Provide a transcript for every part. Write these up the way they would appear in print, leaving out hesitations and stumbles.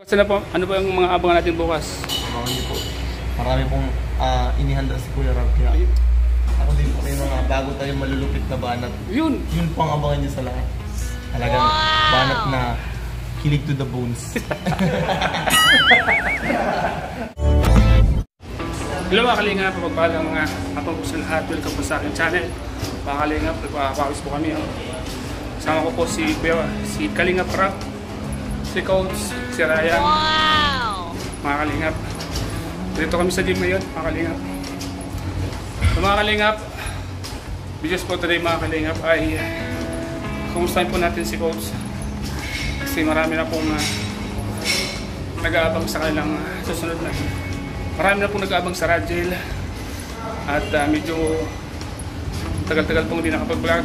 Ano po yung mga abangan natin bukas? Abangan niyo po. Marami pong inihanda si Kuya Rob. Kaya ako din po yung mga bago tayo malulupit na banat. Yun pang abangan niyo sa lahat. Talagang banat na kilig to the bones. Hello mga Kalingap, pagpapalang mga kapag sa lahat. Welcome po sa aking channel. Mga Kalingap, nagpapawis po kami. Kasama ko po si Kalingap Rob, si Coach, si Ryan. Wow! Mga Kalingap, dito kami sa gym ngayon, mga Kalingap. So mga Kalingap, videos po today mga Kalingap ay kumustahin po natin si Coach. Kasi marami na pong nag-aabang sa kanilang susunod na. Marami na pong nag-aabang sa Radgel. At medyo tagal-tagal pong hindi nakapag-vlog.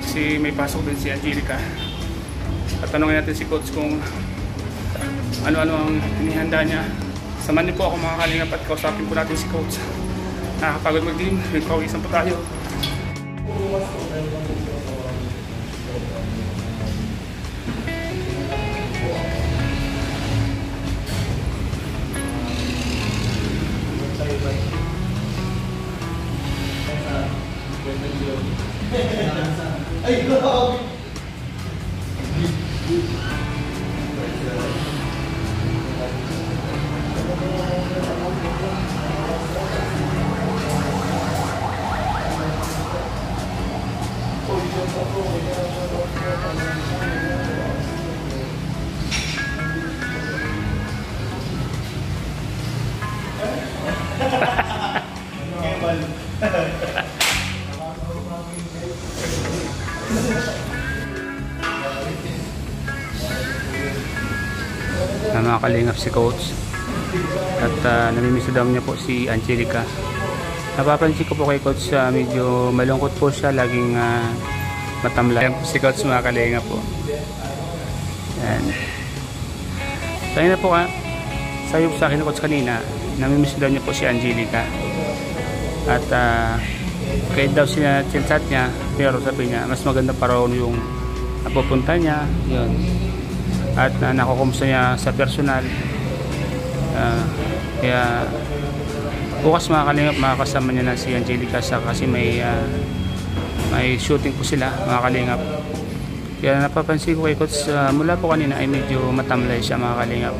Kasi may pasok din si Angelica. At tanongin natin si Coach kung ano-ano ang inihanda niya. Samahan niyo po ako mga Kalingap at kausapin po natin si Coach. Nakakapagod mag-gym, nagpawisan po tayo. Ay, grabe! Mga Kalingap si Coach at namimiss daw niya po si Angelica. Napapansin ko po kay Coach, medyo malungkot po siya, laging matamlay po si Coach mga Kalingap po. Yan. Sabi na po sabi po sa akin na Coach kanina, namimiss daw niya po si Angelica at kahit daw siya chat niya, pero sabi niya mas maganda pa raw yung napupunta niya yun. At nakukumusta niya sa personal. Kaya bukas mga Kalingap, makakasama niya na si Angelica kasi may shooting po sila mga Kalingap. Kaya napapansin ko kay Coach, mula po kanina ay medyo matamlay siya mga Kalingap.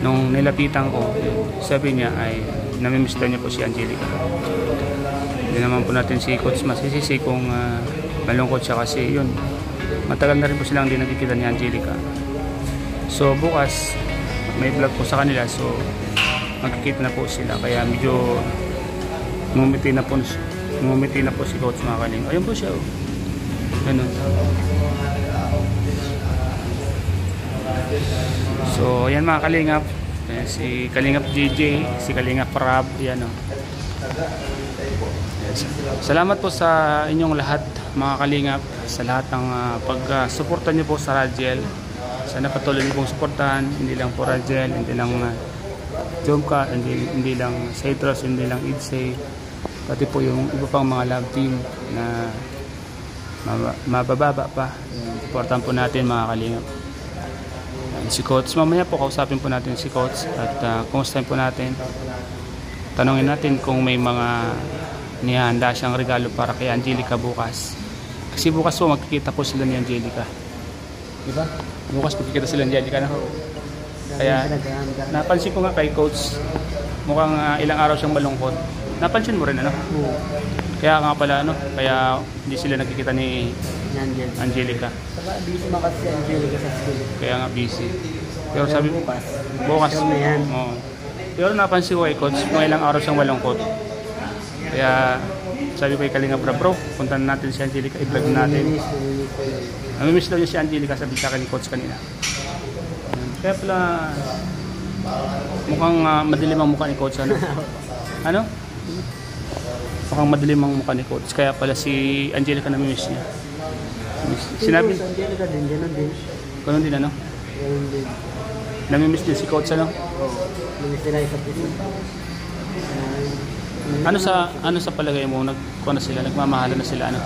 Nung nilapitan ko, sabi niya ay namimiss daw niya po si Angelica. Hindi naman po natin si Coach masisisi kung malungkot siya kasi yun, matagal na rin po silang hindi nagkikita ni Angelica. So bukas may vlog po sa kanila, so magkikita na po sila. Kaya medyo ngumiti na po si Coach mga Kalingap. Ayun po siya oh. Ganun. So ayan mga Kalingap, si Kalingap JJ, si Kalingap Rob, yan oh. Yes. Salamat po sa inyong lahat mga Kalingap, sa lahat ng pag-suporta niyo po sa Radgel. Sana patuloy niyo pong suportahan, hindi lang po Radgel, hindi lang Jomka, hindi lang Citrus, hindi lang Idsay, pati po yung iba pang mga love team na mabababa pa. Suportahan po natin mga Kalingap. Si Coach, mamaya po kausapin po natin si Coach at kumustahin po natin. Tanungin natin kung may mga nihanda siyang regalo para kay Angelica bukas. Kasi bukas po magkikita po sila ni Angelica. Diba? Bukas magkikita sila ni Angelica na. Kaya napansin ko nga kay Coach, mukhang ilang araw siyang malungkot. Napansin mo rin ano? Kaya nga pala kaya hindi sila nagkikita ni Angelica. Saka busy makasi si Angelica sa school. Kaya nga busy. Pero sabi bukas oh. Pero napansin ko kay Coach, mga ilang araw siyang malungkot. Kaya sabi ko kay Kalingap bro, punta na natin si Angelica, i-vlog natin. Namimiss daw niya si Angelica, sabi sa akin ni Coach kanina. Kaya pala mukhang madilim ang mukha ni Coach ano? Ano? Mukhang madilim ang mukha ni Coach, kaya pala si Angelica namimiss niya. Sinabi Angelica din, gano'n din. Gano'n din ano? Gano'n din. Namimiss din si Coach ano? Namimiss nila isa pito. Ano sa palagay mo, nagkuha na sila, nagmamahala na sila ano?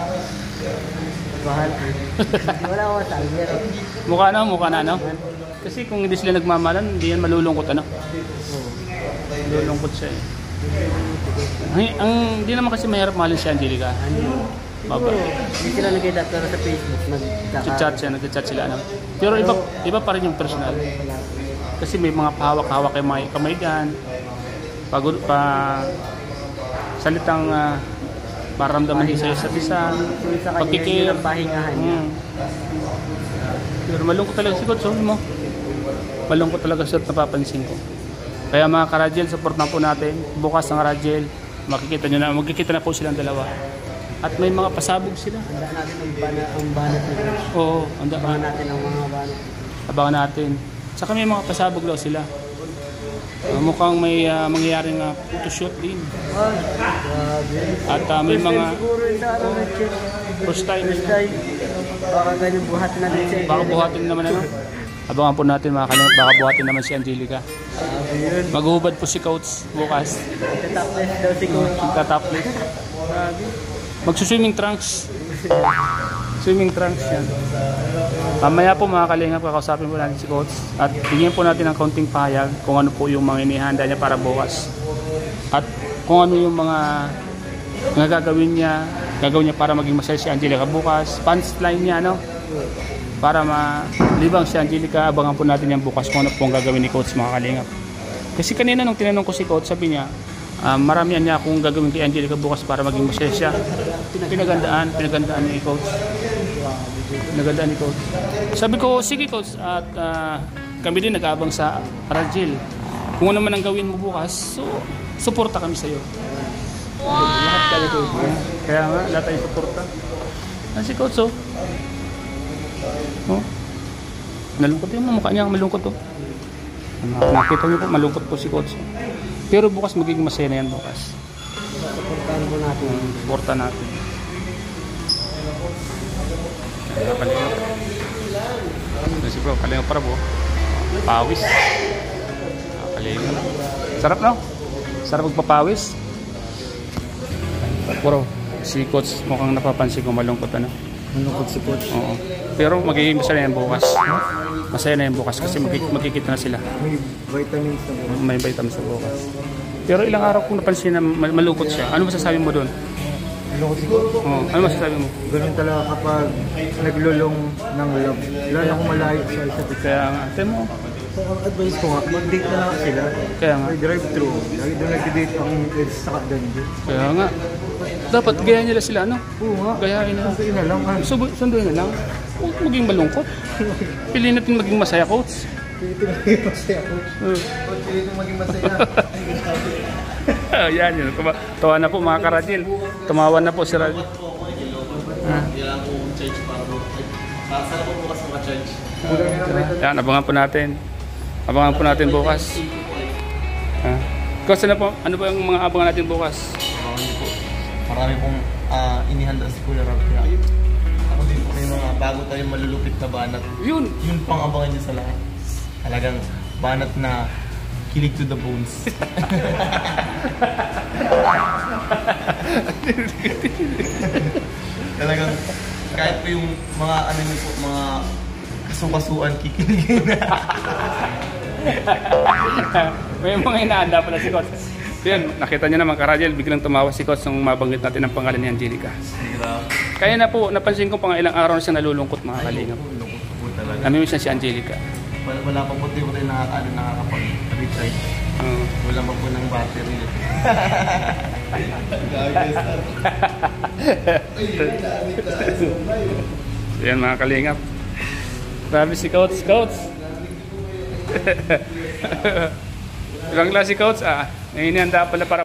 Mahal. Wala ko masabi. Mukha na ano? Kasi kung hindi sila nagmamahalan, hindi yan malulungkot ano. Malulungkot siya eh. Hindi naman kasi mahirap mahalin si Angelica. Baba. Hindi sila nag-edad pero sa Facebook Nag-chat sila ano. Pero iba pa rin yung personal. Kasi may mga pahawak-hawak kay kamay dyan. Salitang maramdaman din sa isa't isa. Pagkikir. Pahingahan niya. Pero malungkot talaga si Coach, mo. Malungkot talaga siya at napapansin ko. Kaya mga ka-Radiel, supportan po natin. Bukas ng Radiel, magkikita na po silang dalawa. At may mga pasabog sila. Handa natin ang banat nila. Oo, Abangan natin ang mga banat. Abangan natin. Saka may mga pasabog daw sila. Mukhang may mangyayaring photoshoot din. Grabe. At may mga Siguro yung sa ano na check. first time. Baka ganyan buhatin na din siya. Baka buhatin naman ano. Abangan po natin mga kalingap, baka buhatin naman si Angelica. Maghubad po si Coach bukas. Topless daw si Coach. Magta-topless. Magsuswimming trunks. Swimming trunks yan. Mamaya po mga kalingap, kakausapin po natin si Coach. At bigyan po natin ng kaunting pahayag kung ano po yung mga inihanda niya para bukas. At kung ano yung mga gagawin niya para maging masaya si Angelica bukas. Punchline niya, no? Para malibang si Angelica, abangan po natin yan bukas kung ano po ang gagawin ni Coach mga kalingap. Kasi kanina nung tinanong ko si Coach, sabi niya, marami niya akong gagawin kay Angelica bukas para maging masaya siya. Pinagandaan ni Coach. Pinagandaan ni Coach. Sabi ko, sige Coach, at kami din nag-aabang sa Radiel. Kung ano man ang gawin mo bukas, so suporta kami sa iyo. Lahat talaga ito. Kaya nga, lahat tayo suporta. Si Coach, oh. Nalungkot yung mukha niya, malungkot to. Nakita niyo po, malungkot po si Coach. Pero bukas magiging masaya na yan bukas. Supportahan po natin. Suporta natin. Kalingap. Kasi bro, kalingap para po. Pawis. Kalingap. Sarap no? Sarap magpapawis. Bro, si Coach mukhang napapansin ko malungkot ano. Malungkot si Coach. Oo. Pero magiging masaya na yan bukas. Masaya na yan bukas kasi magkikita na sila. May vitamins na po. May vitamins na bukas. Pero ilang araw kong napansin na malungkot siya. Ano masasabi mo doon? Malungkot si Coach. Oo. Ano masasabi mo? Ganun talaga kapag naglulong ng love. Lalo kung malayo sa isa't isa. Kaya nga, ate mo. So, ang advice ko nga, mag-date na lang sila. Kaya nga. May drive-thru. Lagi doon nag-date ang Eds sa Katdandi. Kaya nga. Dapat gayahin nila sila, ano? Oo nga. Gayahin nila. Sunduin na lang. Sunduin na lang. Huwag maging malungkot. Piliin natin maging masaya, Coach. Pilitin maging masaya, Coach. Pilitin maging masaya. Yan yun. Tawa na po mga ka-Radiel. Tumawa na po si Radiel. Kailangan po mag-charge para bukas. Sana po bukas mag-charge. Yan, abangan po natin. Abangan po natin bukas. Coach, ano po yung mga abangan natin bukas? Marami pong inihanda si Kuya Rob. Kaya ako din po yung mga bago tayong malulupit na banat. Yun pang abangan niyo sa lahat. Talagang banat na kilig to the bones. Talagang kahit po yung mga ano niyo po, mga kasukasuan kikiligin. May mga inaanda pala si Coach. Yan, nakita niyo naman ka-Radiel, biglang tumawa si Coach nung mabanggit natin ang pangalan ni Angelica. Kaya na po, napansin ko pang ilang araw na siya nalulungkot mga kalingap. Lungkot po talaga. Namimiss na si Angelica. Wala pa po tayo nakakapag-recharge. Wala pa po ng battery. Yan mga kalingap. Grabe si Coach. Ilang klase si Coach? Ngayon handa pala para